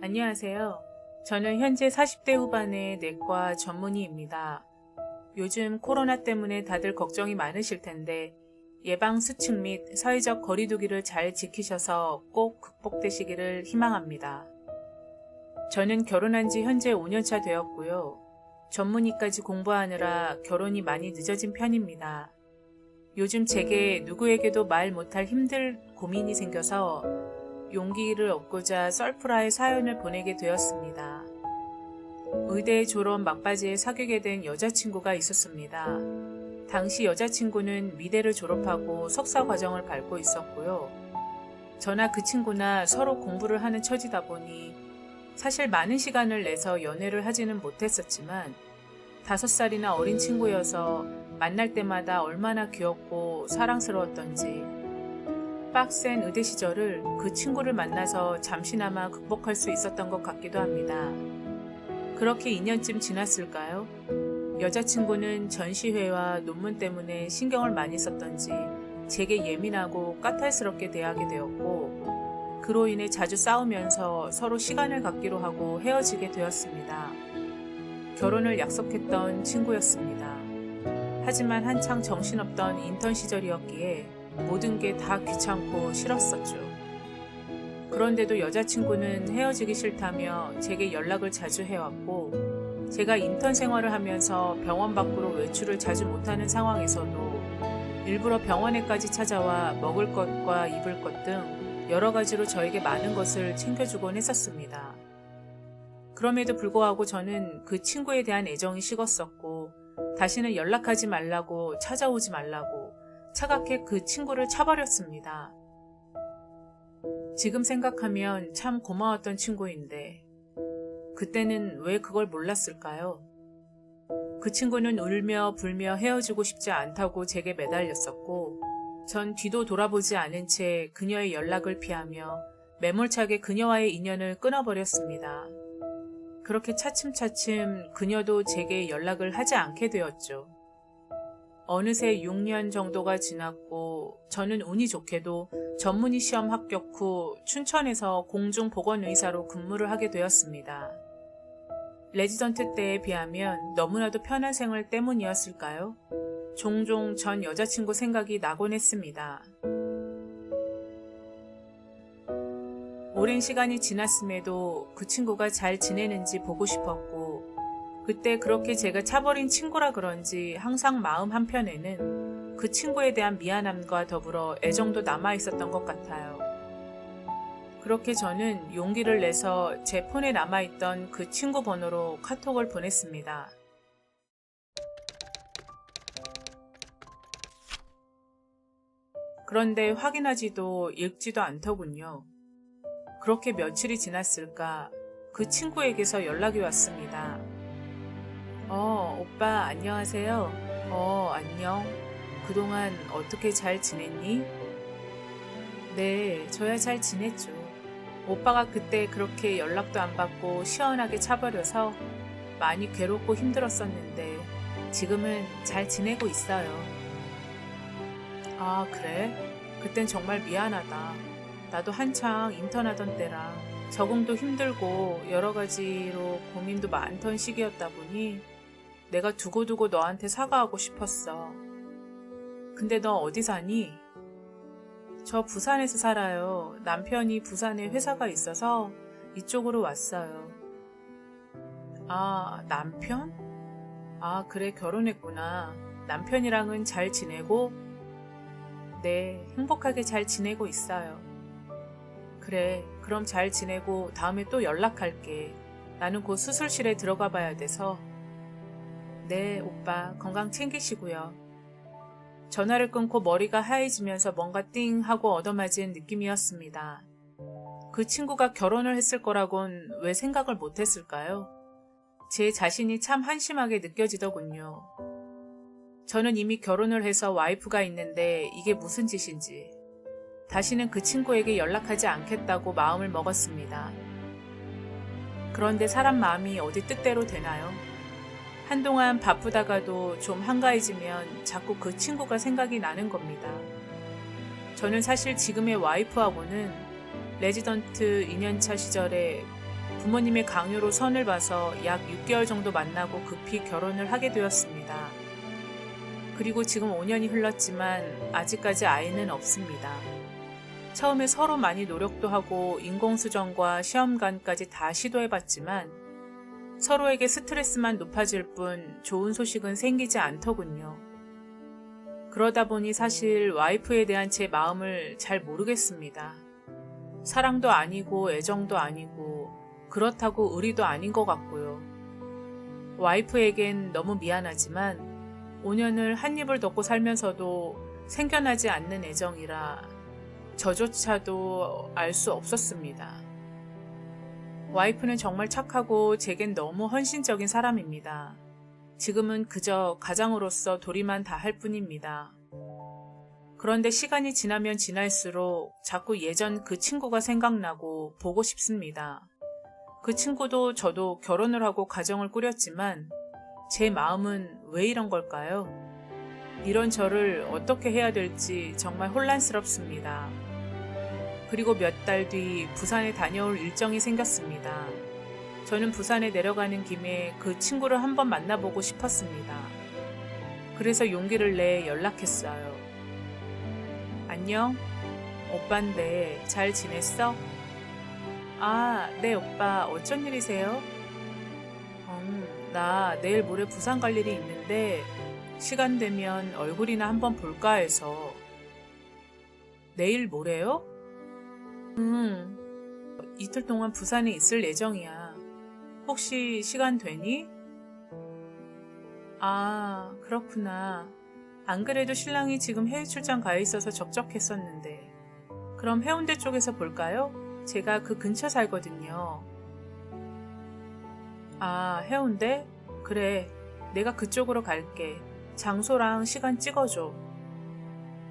안녕하세요. 저는 현재 40대 후반의 내과 전문의입니다. 요즘 코로나 때문에 다들 걱정이 많으실 텐데 예방 수칙 및 사회적 거리 두기를 잘 지키셔서 꼭 극복되시기를 희망합니다. 저는 결혼한 지 현재 5년차 되었고요. 전문의까지 공부하느라 결혼이 많이 늦어진 편입니다. 요즘 제게 누구에게도 말 못할 힘들 고민이 생겨서 용기를 얻고자 썰프라에 사연을 보내게 되었습니다. 의대 졸업 막바지에 사귀게 된 여자친구가 있었습니다. 당시 여자친구는 미대를 졸업하고 석사 과정을 밟고 있었고요. 저나 그 친구나 서로 공부를 하는 처지다 보니 사실 많은 시간을 내서 연애를 하지는 못했었지만 5살이나 어린 친구여서 만날 때마다 얼마나 귀엽고 사랑스러웠던지 빡센 의대 시절을 그 친구를 만나서 잠시나마 극복할 수 있었던 것 같기도 합니다. 그렇게 2년쯤 지났을까요? 여자친구는 전시회와 논문 때문에 신경을 많이 썼던지 제게 예민하고 까탈스럽게 대하게 되었고 그로 인해 자주 싸우면서 서로 시간을 갖기로 하고 헤어지게 되었습니다. 결혼을 약속했던 친구였습니다. 하지만 한창 정신없던 인턴 시절이었기에 모든 게 다 귀찮고 싫었었죠. 그런데도 여자친구는 헤어지기 싫다며 제게 연락을 자주 해왔고 제가 인턴 생활을 하면서 병원 밖으로 외출을 자주 못하는 상황에서도 일부러 병원에까지 찾아와 먹을 것과 입을 것 등 여러 가지로 저에게 많은 것을 챙겨주곤 했었습니다. 그럼에도 불구하고 저는 그 친구에 대한 애정이 식었었고 다시는 연락하지 말라고 찾아오지 말라고 차갑게 그 친구를 차버렸습니다. 지금 생각하면 참 고마웠던 친구인데 그때는 왜 그걸 몰랐을까요? 그 친구는 울며 불며 헤어지고 싶지 않다고 제게 매달렸었고 전 뒤도 돌아보지 않은 채 그녀의 연락을 피하며 매몰차게 그녀와의 인연을 끊어버렸습니다. 그렇게 차츰차츰 그녀도 제게 연락을 하지 않게 되었죠. 어느새 6년 정도가 지났고 저는 운이 좋게도 전문의 시험 합격 후 춘천에서 공중보건의사로 근무를 하게 되었습니다. 레지던트 때에 비하면 너무나도 편한 생활 때문이었을까요? 종종 전 여자친구 생각이 나곤 했습니다. 오랜 시간이 지났음에도 그 친구가 잘 지내는지 보고 싶었고 그때 그렇게 제가 차버린 친구라 그런지 항상 마음 한편에는 그 친구에 대한 미안함과 더불어 애정도 남아있었던 것 같아요. 그렇게 저는 용기를 내서 제 폰에 남아있던 그 친구 번호로 카톡을 보냈습니다. 그런데 확인하지도 읽지도 않더군요. 그렇게 며칠이 지났을까 그 친구에게서 연락이 왔습니다. 오빠 안녕하세요. 안녕. 그동안 어떻게 잘 지냈니? 네, 저야 잘 지냈죠. 오빠가 그때 그렇게 연락도 안 받고 시원하게 차버려서 많이 괴롭고 힘들었었는데 지금은 잘 지내고 있어요. 아, 그래? 그땐 정말 미안하다. 나도 한창 인턴하던 때라 적응도 힘들고 여러 가지로 고민도 많던 시기였다 보니 내가 두고두고 너한테 사과하고 싶었어. 근데 너 어디 사니? 저 부산에서 살아요. 남편이 부산에 회사가 있어서 이쪽으로 왔어요. 아, 남편? 아, 그래, 결혼했구나. 남편이랑은 잘 지내고? 네, 행복하게 잘 지내고 있어요. 그래, 그럼 잘 지내고 다음에 또 연락할게. 나는 곧 수술실에 들어가 봐야 돼서. 네, 오빠 건강 챙기시고요. 전화를 끊고 머리가 하얘지면서 뭔가 띵 하고 얻어맞은 느낌이었습니다. 그 친구가 결혼을 했을 거라곤 왜 생각을 못했을까요? 제 자신이 참 한심하게 느껴지더군요. 저는 이미 결혼을 해서 와이프가 있는데 이게 무슨 짓인지. 다시는 그 친구에게 연락하지 않겠다고 마음을 먹었습니다. 그런데 사람 마음이 어디 뜻대로 되나요? 한동안 바쁘다가도 좀 한가해지면 자꾸 그 친구가 생각이 나는 겁니다. 저는 사실 지금의 와이프하고는 레지던트 2년차 시절에 부모님의 강요로 선을 봐서 약 6개월 정도 만나고 급히 결혼을 하게 되었습니다. 그리고 지금 5년이 흘렀지만 아직까지 아이는 없습니다. 처음에 서로 많이 노력도 하고 인공수정과 시험관까지 다 시도해봤지만 서로에게 스트레스만 높아질 뿐 좋은 소식은 생기지 않더군요. 그러다 보니 사실 와이프에 대한 제 마음을 잘 모르겠습니다. 사랑도 아니고 애정도 아니고 그렇다고 의리도 아닌 것 같고요. 와이프에겐 너무 미안하지만 5년을 한 입을 덮고 살면서도 생겨나지 않는 애정이라 저조차도 알 수 없었습니다. 와이프는 정말 착하고 제겐 너무 헌신적인 사람입니다. 지금은 그저 가장으로서 도리만 다 할 뿐입니다. 그런데 시간이 지나면 지날수록 자꾸 예전 그 친구가 생각나고 보고 싶습니다. 그 친구도 저도 결혼을 하고 가정을 꾸렸지만 제 마음은 왜 이런 걸까요? 이런 저를 어떻게 해야 될지 정말 혼란스럽습니다. 그리고 몇 달 뒤 부산에 다녀올 일정이 생겼습니다. 저는 부산에 내려가는 김에 그 친구를 한번 만나보고 싶었습니다. 그래서 용기를 내 연락했어요. 안녕? 오빠인데 잘 지냈어? 아, 네 오빠 어쩐 일이세요? 나 내일 모레 부산 갈 일이 있는데 시간 되면 얼굴이나 한번 볼까 해서. 내일 모레요? 이틀 동안 부산에 있을 예정이야. 혹시 시간 되니? 아, 그렇구나. 안 그래도 신랑이 지금 해외 출장 가 있어서 적적했었는데. 그럼 해운대 쪽에서 볼까요? 제가 그 근처 살거든요. 아, 해운대? 그래, 내가 그쪽으로 갈게. 장소랑 시간 찍어줘.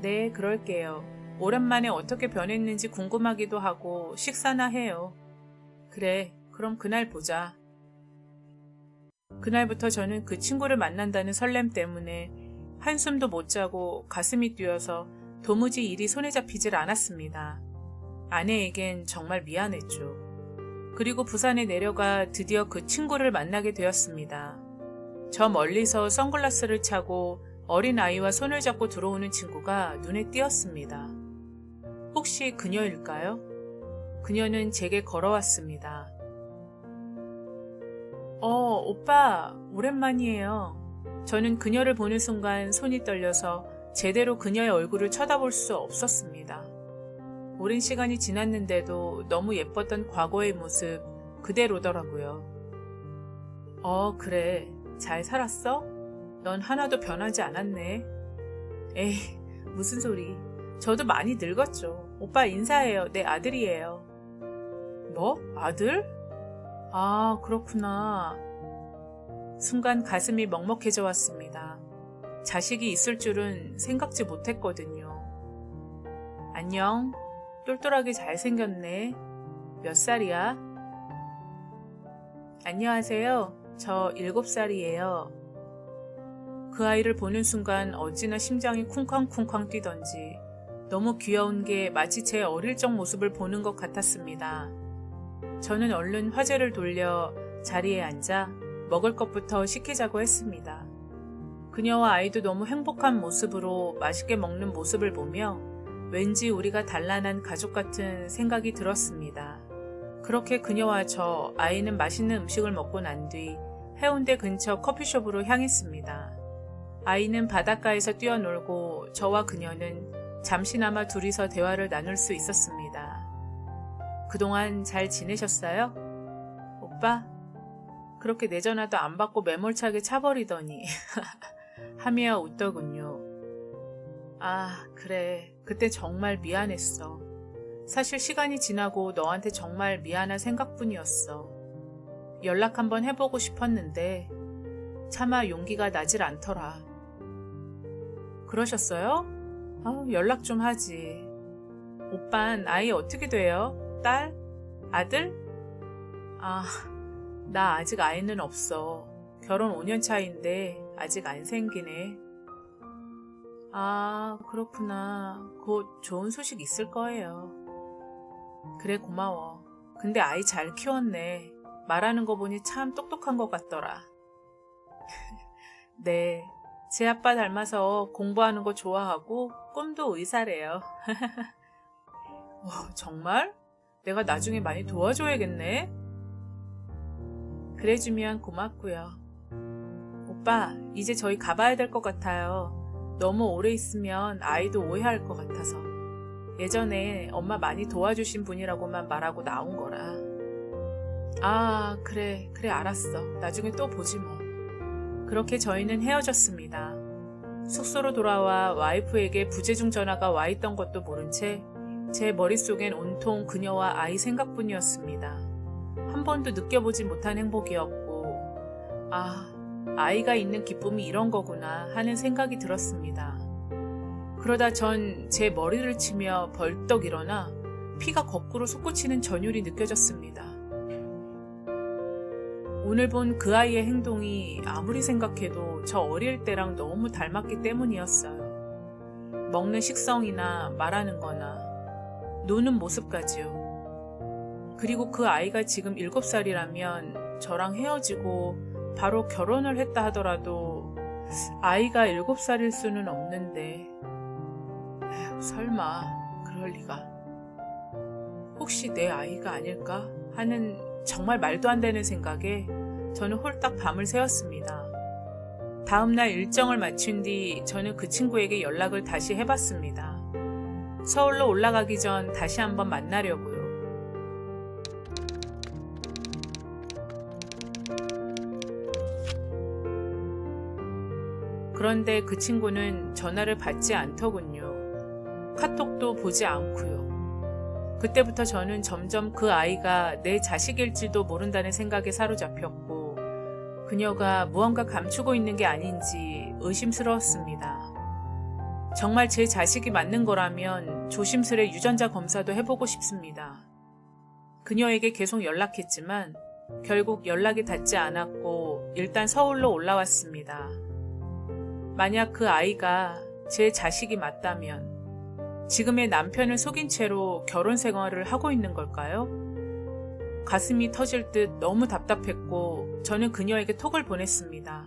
네, 그럴게요. 오랜만에 어떻게 변했는지 궁금하기도 하고 식사나 해요. 그래, 그럼 그날 보자. 그날부터 저는 그 친구를 만난다는 설렘 때문에 한숨도 못 자고 가슴이 뛰어서 도무지 일이 손에 잡히질 않았습니다. 아내에겐 정말 미안했죠. 그리고 부산에 내려가 드디어 그 친구를 만나게 되었습니다. 저 멀리서 선글라스를 차고 어린 아이와 손을 잡고 들어오는 친구가 눈에 띄었습니다. 혹시 그녀일까요? 그녀는 제게 걸어왔습니다. 오빠, 오랜만이에요. 저는 그녀를 보는 순간 손이 떨려서 제대로 그녀의 얼굴을 쳐다볼 수 없었습니다. 오랜 시간이 지났는데도 너무 예뻤던 과거의 모습 그대로더라고요. 그래. 잘 살았어? 넌 하나도 변하지 않았네. 에이, 무슨 소리. 저도 많이 늙었죠. 오빠 인사해요. 내 아들이에요. 뭐? 아들? 아, 그렇구나. 순간 가슴이 먹먹해져 왔습니다. 자식이 있을 줄은 생각지 못했거든요. 안녕. 똘똘하게 잘생겼네. 몇 살이야? 안녕하세요. 저 7살이에요. 그 아이를 보는 순간 어찌나 심장이 쿵쾅쿵쾅 뛰던지 너무 귀여운 게 마치 제 어릴 적 모습을 보는 것 같았습니다. 저는 얼른 화제를 돌려 자리에 앉아 먹을 것부터 시키자고 했습니다. 그녀와 아이도 너무 행복한 모습으로 맛있게 먹는 모습을 보며 왠지 우리가 단란한 가족 같은 생각이 들었습니다. 그렇게 그녀와 저, 아이는 맛있는 음식을 먹고 난 뒤 해운대 근처 커피숍으로 향했습니다. 아이는 바닷가에서 뛰어놀고 저와 그녀는 잠시나마 둘이서 대화를 나눌 수 있었습니다. 그동안 잘 지내셨어요? 오빠? 그렇게 내 전화도 안 받고 매몰차게 차버리더니 하며 웃더군요. 아, 그래. 그때 정말 미안했어. 사실 시간이 지나고 너한테 정말 미안한 생각뿐이었어. 연락 한번 해보고 싶었는데 차마 용기가 나질 않더라. 그러셨어요? 연락 좀 하지. 오빤 아이 어떻게 돼요? 딸? 아들? 아, 나 아직 아이는 없어. 결혼 5년 차인데 아직 안 생기네. 아, 그렇구나. 곧 좋은 소식 있을 거예요. 그래, 고마워. 근데 아이 잘 키웠네. 말하는 거 보니 참 똑똑한 것 같더라. 네, 제 아빠 닮아서 공부하는 거 좋아하고 꿈도 의사래요. 정말? 내가 나중에 많이 도와줘야겠네. 그래주면 고맙고요. 오빠, 이제 저희 가봐야 될 것 같아요. 너무 오래 있으면 아이도 오해할 것 같아서. 예전에 엄마 많이 도와주신 분이라고만 말하고 나온 거라. 아, 그래 알았어. 나중에 또 보지 뭐. 그렇게 저희는 헤어졌습니다. 숙소로 돌아와 와이프에게 부재중 전화가 와 있던 것도 모른 채 제 머릿속엔 온통 그녀와 아이 생각뿐이었습니다. 한 번도 느껴보지 못한 행복이었고, 아이가 있는 기쁨이 이런 거구나 하는 생각이 들었습니다. 그러다 전 제 머리를 치며 벌떡 일어나 피가 거꾸로 솟구치는 전율이 느껴졌습니다. 오늘 본 그 아이의 행동이 아무리 생각해도 저 어릴 때랑 너무 닮았기 때문이었어요. 먹는 식성이나 말하는 거나 노는 모습까지요. 그리고 그 아이가 지금 7살이라면 저랑 헤어지고 바로 결혼을 했다 하더라도 아이가 7살일 수는 없는데 설마 그럴 리가. 혹시 내 아이가 아닐까 하는 정말 말도 안 되는 생각에 저는 홀딱 밤을 새웠습니다. 다음날 일정을 마친 뒤 저는 그 친구에게 연락을 다시 해봤습니다. 서울로 올라가기 전 다시 한번 만나려고요. 그런데 그 친구는 전화를 받지 않더군요. 카톡도 보지 않고요. 그때부터 저는 점점 그 아이가 내 자식일지도 모른다는 생각에 사로잡혔고 그녀가 무언가 감추고 있는 게 아닌지 의심스러웠습니다. 정말 제 자식이 맞는 거라면 조심스레 유전자 검사도 해보고 싶습니다. 그녀에게 계속 연락했지만 결국 연락이 닿지 않았고 일단 서울로 올라왔습니다. 만약 그 아이가 제 자식이 맞다면 지금의 남편을 속인 채로 결혼 생활을 하고 있는 걸까요? 가슴이 터질 듯 너무 답답했고 저는 그녀에게 톡을 보냈습니다.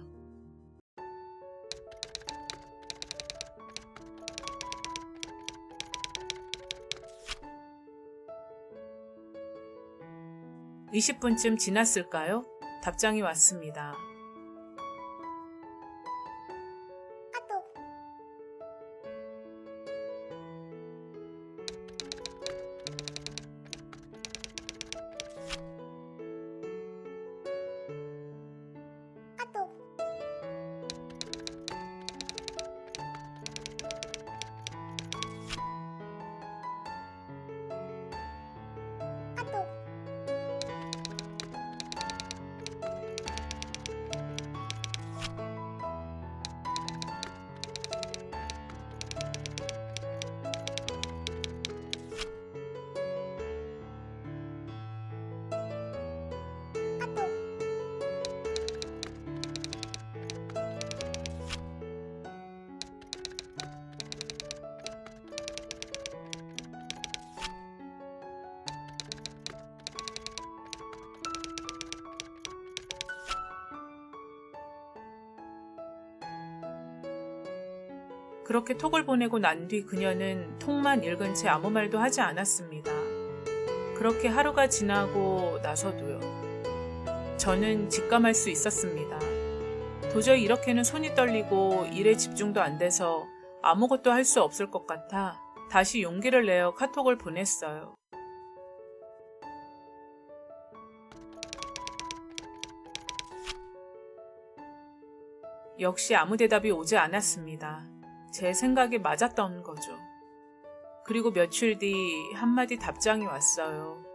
(20분쯤) 지났을까요? 답장이 왔습니다. 그렇게 톡을 보내고 난 뒤 그녀는 톡만 읽은 채 아무 말도 하지 않았습니다. 그렇게 하루가 지나고 나서도요. 저는 직감할 수 있었습니다. 도저히 이렇게는 손이 떨리고 일에 집중도 안 돼서 아무것도 할 수 없을 것 같아 다시 용기를 내어 카톡을 보냈어요. 역시 아무 대답이 오지 않았습니다. 제 생각에 맞았던 거죠. 그리고 며칠 뒤 한마디 답장이 왔어요.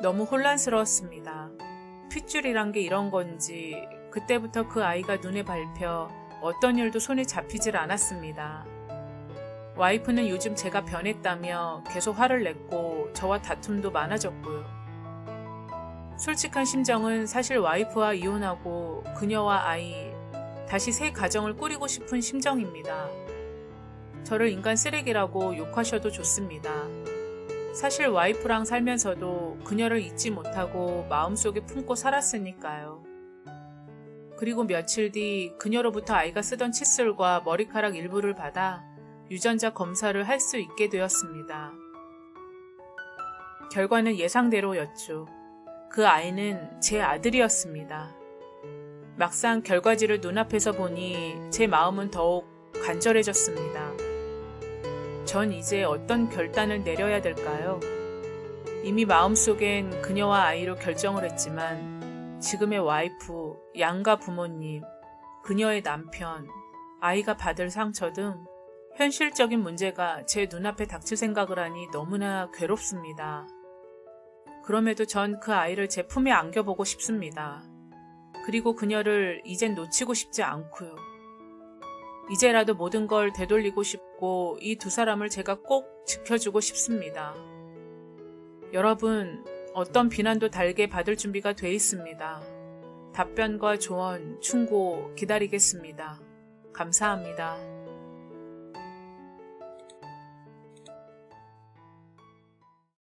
너무 혼란스러웠습니다. 핏줄이란 게 이런 건지 그때부터 그 아이가 눈에 밟혀 어떤 일도 손에 잡히질 않았습니다. 와이프는 요즘 제가 변했다며 계속 화를 냈고 저와 다툼도 많아졌고요. 솔직한 심정은 사실 와이프와 이혼하고 그녀와 아이, 다시 새 가정을 꾸리고 싶은 심정입니다. 저를 인간 쓰레기라고 욕하셔도 좋습니다. 사실 와이프랑 살면서도 그녀를 잊지 못하고 마음속에 품고 살았으니까요. 그리고 며칠 뒤 그녀로부터 아이가 쓰던 칫솔과 머리카락 일부를 받아 유전자 검사를 할 수 있게 되었습니다. 결과는 예상대로였죠. 그 아이는 제 아들이었습니다. 막상 결과지를 눈앞에서 보니 제 마음은 더욱 간절해졌습니다. 전 이제 어떤 결단을 내려야 될까요? 이미 마음속엔 그녀와 아이로 결정을 했지만 지금의 와이프, 양가 부모님, 그녀의 남편, 아이가 받을 상처 등 현실적인 문제가 제 눈앞에 닥칠 생각을 하니 너무나 괴롭습니다. 그럼에도 전 그 아이를 제 품에 안겨보고 싶습니다. 그리고 그녀를 이젠 놓치고 싶지 않고요. 이제라도 모든 걸 되돌리고 싶고 이 두 사람을 제가 꼭 지켜주고 싶습니다. 여러분, 어떤 비난도 달게 받을 준비가 돼 있습니다. 답변과 조언, 충고 기다리겠습니다. 감사합니다.